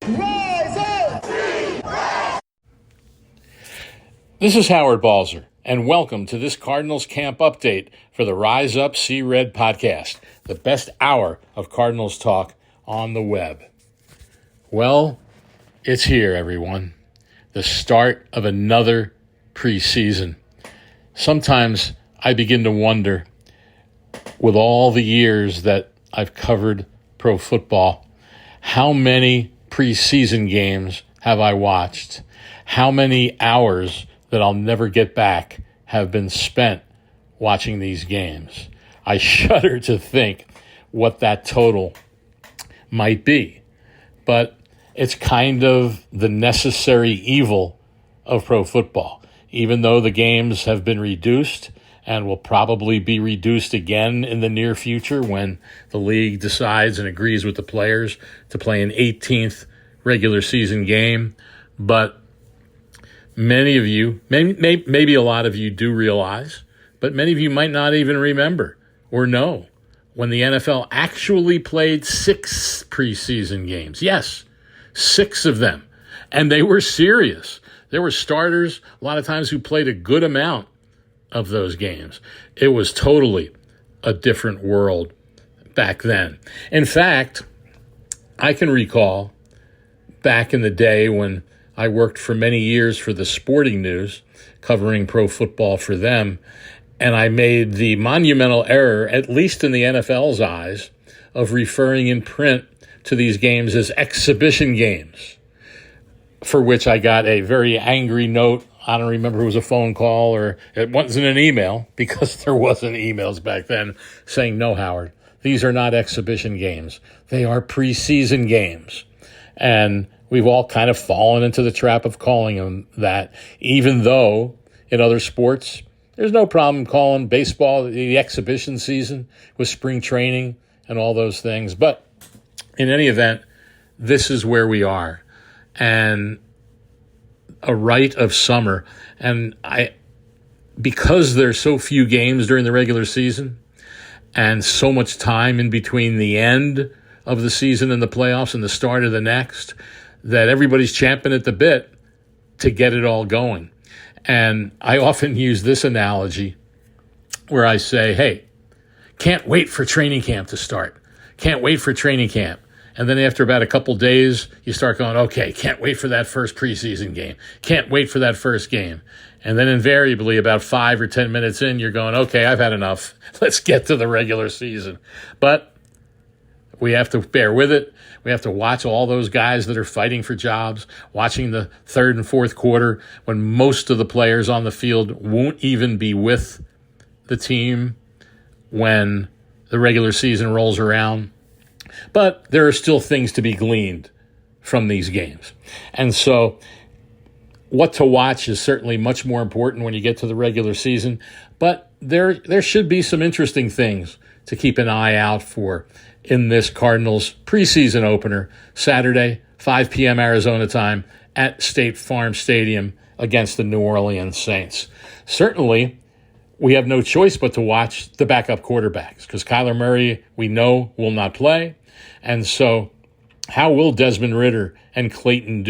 Rise up! This is Howard Balzer, and welcome to this Cardinals camp update for the Rise Up, See Red podcast, the best hour of Cardinals talk on the web. Well, it's here, everyone. The start of another preseason. Sometimes I begin to wonder, with all the years that I've covered pro football, how many preseason games have I watched? How many hours that I'll never get back have been spent watching these games? I shudder to think what that total might be. But it's kind of the necessary evil of pro football. Even though the games have been reduced and will probably be reduced again in the near future when the league decides and agrees with the players to play an 18th regular season game. But many of you, maybe a lot of you do realize, but many of you might not even remember or know when the NFL actually played 6 preseason games. Yes, 6 of them. And they were serious. There were starters a lot of times who played a good amount of those games. It was totally a different world back then. In fact, I can recall back in the day when I worked for many years for the Sporting News, covering pro football for them, and I made the monumental error, at least in the NFL's eyes, of referring in print to these games as exhibition games, for which I got a very angry note. I don't remember if it was a phone call or it wasn't an email, because there wasn't emails back then, saying, no, Howard, these are not exhibition games. They are preseason games. And we've all kind of fallen into the trap of calling them that, even though in other sports, there's no problem calling baseball the exhibition season with spring training and all those things. But in any event, this is where we are. And a rite of summer. And because there's so few games during the regular season and so much time in between the end of the season and the playoffs and the start of the next, that everybody's champing at the bit to get it all going. And I often use this analogy where I say, hey, can't wait for training camp to start. Can't wait for training camp. And then after about a couple days, you start going, okay, can't wait for that first preseason game. Can't wait for that first game. And then invariably about 5 or 10 minutes in, you're going, okay, I've had enough. Let's get to the regular season. But we have to bear with it. We have to watch all those guys that are fighting for jobs, watching the third and fourth quarter when most of the players on the field won't even be with the team when the regular season rolls around. But there are still things to be gleaned from these games. And so what to watch is certainly much more important when you get to the regular season. But there should be some interesting things to keep an eye out for in this Cardinals preseason opener, Saturday, 5 p.m. Arizona time at State Farm Stadium against the New Orleans Saints. Certainly, we have no choice but to watch the backup quarterbacks because Kyler Murray, we know, will not play. And so how will Desmond Ridder and Clayton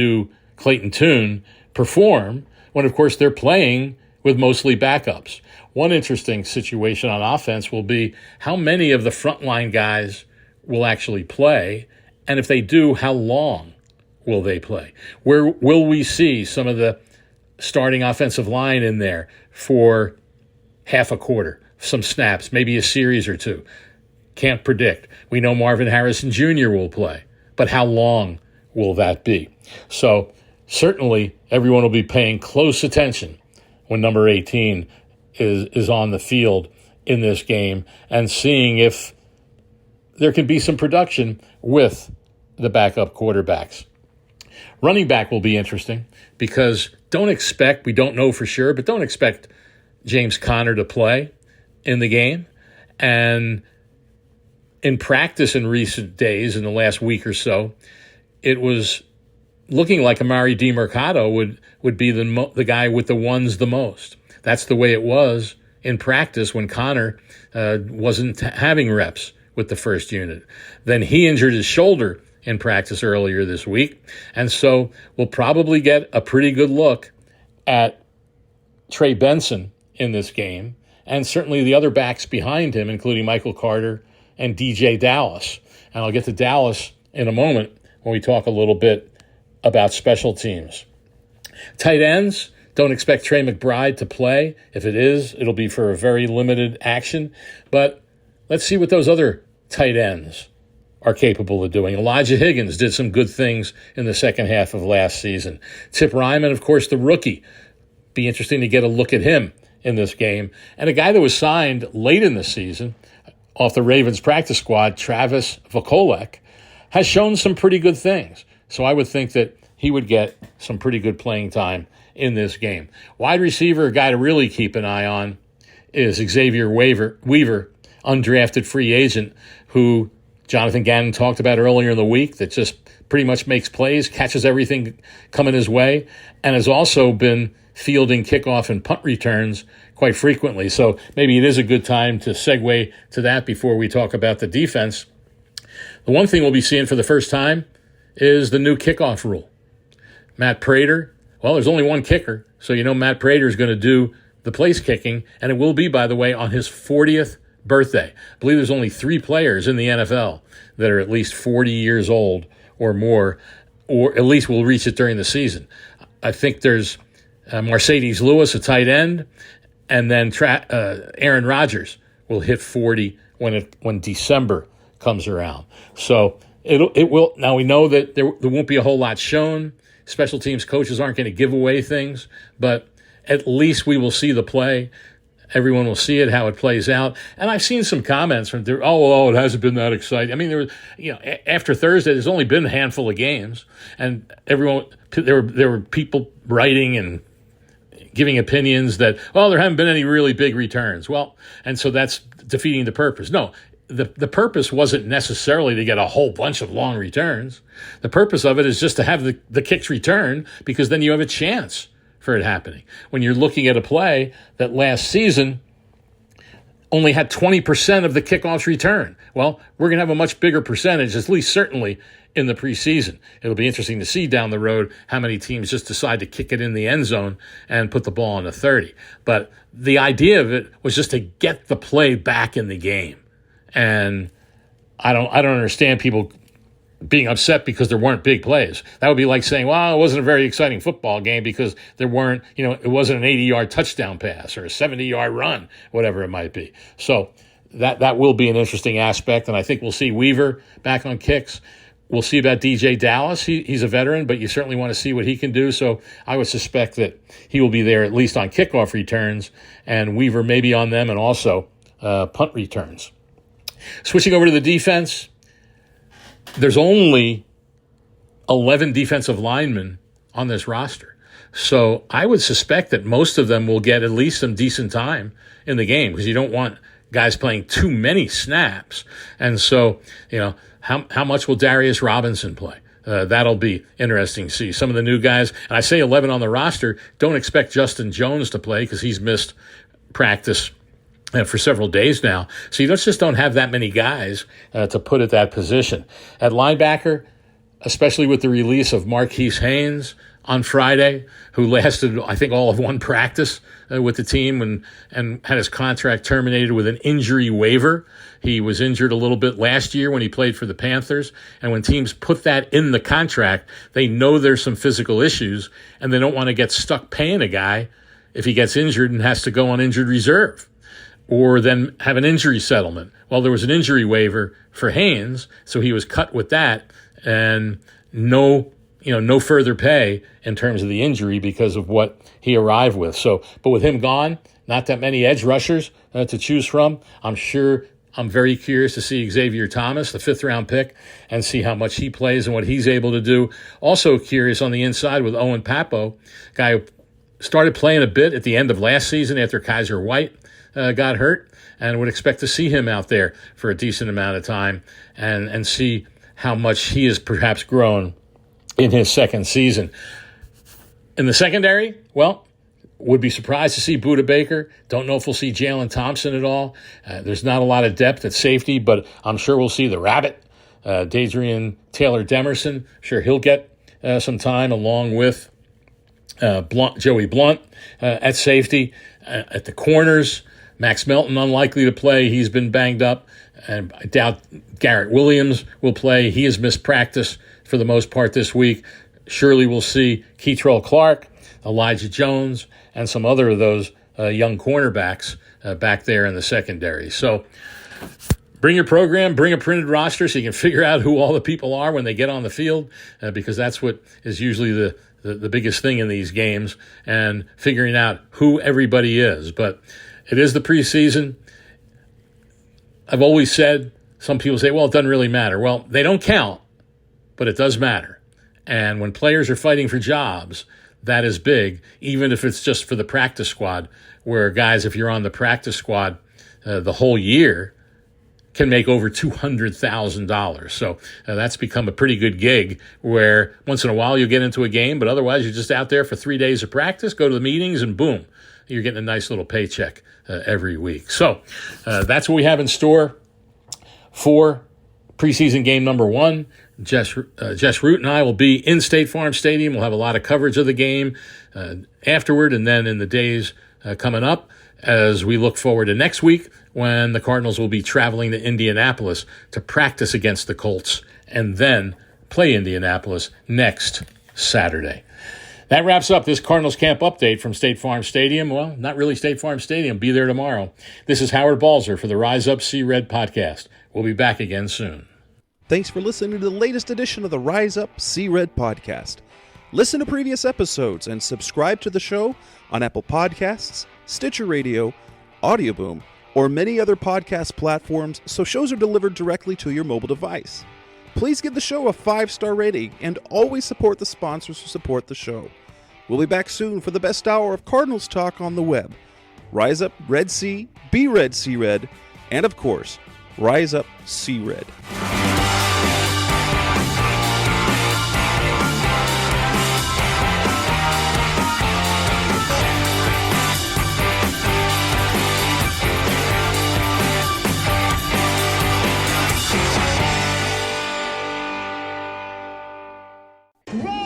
Tune perform when, of course, they're playing with mostly backups? One interesting situation on offense will be how many of the frontline guys will actually play, and if they do, how long will they play? Where will we see some of the starting offensive line in there for half a quarter, some snaps, maybe a series or two? Can't predict. We know Marvin Harrison Jr. will play, but how long will that be? So certainly everyone will be paying close attention when number 18 is on the field in this game and seeing if there can be some production with the backup quarterbacks. Running back will be interesting because we don't know for sure, but don't expect James Conner to play in the game. And in practice in recent days, in the last week or so, it was looking like Amari DiMercato would be the guy with the ones the most. That's the way it was in practice when Conner wasn't having reps with the first unit. Then he injured his shoulder in practice earlier this week. And so we'll probably get a pretty good look at Trey Benson in this game, and certainly the other backs behind him, including Michael Carter and DJ Dallas. And I'll get to Dallas in a moment when we talk a little bit about special teams. Tight ends, don't expect Trey McBride to play. If it is, it'll be for a very limited action. But let's see what those other tight ends are capable of doing. Elijah Higgins did some good things in the second half of last season. Tip Ryman, of course, the rookie. Be interesting to get a look at him in this game. And a guy that was signed late in the season off the Ravens practice squad, Travis Vokolek, has shown some pretty good things. So I would think that he would get some pretty good playing time in this game. Wide receiver, a guy to really keep an eye on, is Xavier Weaver, undrafted free agent, who Jonathan Gannon talked about earlier in the week, that just pretty much makes plays, catches everything coming his way, and has also been fielding kickoff and punt returns quite frequently. So maybe it is a good time to segue to that before we talk about the defense. The one thing we'll be seeing for the first time is the new kickoff rule. Matt Prater, well, there's only one kicker, so you know Matt Prater is going to do the place kicking, and it will be, by the way, on his 40th birthday. I believe there's only 3 players in the NFL that are at least 40 years old or more, or at least will reach it during the season. I think there's Mercedes Lewis, a tight end, and then Aaron Rodgers will hit 40 when December comes around. So it will. Now we know that there won't be a whole lot shown. Special teams coaches aren't going to give away things, but at least we will see the play. Everyone will see it, how it plays out. And I've seen some comments from there, it hasn't been that exciting. I mean, there was, after Thursday, there's only been a handful of games, and there were people writing and giving opinions that, there haven't been any really big returns. Well, and so that's defeating the purpose. No, the purpose wasn't necessarily to get a whole bunch of long returns. The purpose of it is just to have the kicks return, because then you have a chance for it happening. When you're looking at a play that last season only had 20% of the kickoffs return, well, we're going to have a much bigger percentage, at least certainly in the preseason. It'll be interesting to see down the road how many teams just decide to kick it in the end zone and put the ball on the 30. But the idea of it was just to get the play back in the game. And I don't understand people being upset because there weren't big plays. That would be like saying, it wasn't a very exciting football game because there weren't, it wasn't an 80-yard touchdown pass or a 70-yard run, whatever it might be. So that will be an interesting aspect, and I think we'll see Weaver back on kicks. We'll see about DJ Dallas. He's a veteran, but you certainly want to see what he can do. So I would suspect that he will be there at least on kickoff returns, and Weaver maybe on them, and also punt returns. Switching over to the defense, there's only 11 defensive linemen on this roster. So I would suspect that most of them will get at least some decent time in the game, because you don't want guys playing too many snaps. And so, how much will Darius Robinson play? That'll be interesting to see. Some of the new guys, and I say 11 on the roster, don't expect Justin Jones to play because he's missed practice for several days now. So you just don't have that many guys to put at that position. At linebacker, especially with the release of Marquise Haynes on Friday, who lasted, I think, all of one practice with the team and had his contract terminated with an injury waiver. He was injured a little bit last year when he played for the Panthers. And when teams put that in the contract, they know there's some physical issues, and they don't want to get stuck paying a guy if he gets injured and has to go on injured reserve, or then have an injury settlement. Well, there was an injury waiver for Haynes, so he was cut with that, and no further pay in terms of the injury because of what he arrived with. So, but with him gone, not that many edge rushers to choose from. I'm very curious to see Xavier Thomas, the 5th-round pick, and see how much he plays and what he's able to do. Also curious on the inside with Owen Papo, guy who started playing a bit at the end of last season after Kaiser White got hurt, and would expect to see him out there for a decent amount of time and see how much he has perhaps grown in his second season. In the secondary, would be surprised to see Budda Baker. Don't know if we'll see Jalen Thompson at all. There's not a lot of depth at safety, but I'm sure we'll see the Rabbit, Dadrian Taylor-Demerson, sure, he'll get some time along with Joey Blunt at safety. At the corners, Max Melton unlikely to play. He's been banged up. And I doubt Garrett Williams will play. He has missed practice for the most part this week. Surely we'll see Keitrell Clark, Elijah Jones, and some other of those young cornerbacks back there in the secondary. So bring your program, bring a printed roster so you can figure out who all the people are when they get on the field, because that's what is usually the biggest thing in these games, and figuring out who everybody is. But it is the preseason. I've always said, some people say, well, it doesn't really matter. Well, they don't count, but it does matter. And when players are fighting for jobs, that is big, even if it's just for the practice squad, where guys, if you're on the practice squad the whole year, can make over $200,000. So that's become a pretty good gig, where once in a while you get into a game, but otherwise you're just out there for 3 days of practice, go to the meetings, and boom, you're getting a nice little paycheck every week. So that's what we have in store for preseason game number 1. Jess Root and I will be in State Farm Stadium. We'll have a lot of coverage of the game afterward, and then in the days coming up, as we look forward to next week, when the Cardinals will be traveling to Indianapolis to practice against the Colts and then play Indianapolis next Saturday. That wraps up this Cardinals camp update from State Farm Stadium. Well, not really State Farm Stadium. Be there tomorrow. This is Howard Balzer for the Rise Up See Red podcast. We'll be back again soon. Thanks for listening to the latest edition of the Rise Up See Red podcast. Listen to previous episodes and subscribe to the show on Apple Podcasts, Stitcher Radio, Audioboom, or many other podcast platforms, so shows are delivered directly to your mobile device. Please give the show a 5-star rating and always support the sponsors who support the show. We'll be back soon for the best hour of Cardinals talk on the web. Rise up, Red Sea, be Red, See Red, and of course, Rise Up, See Red. Roll!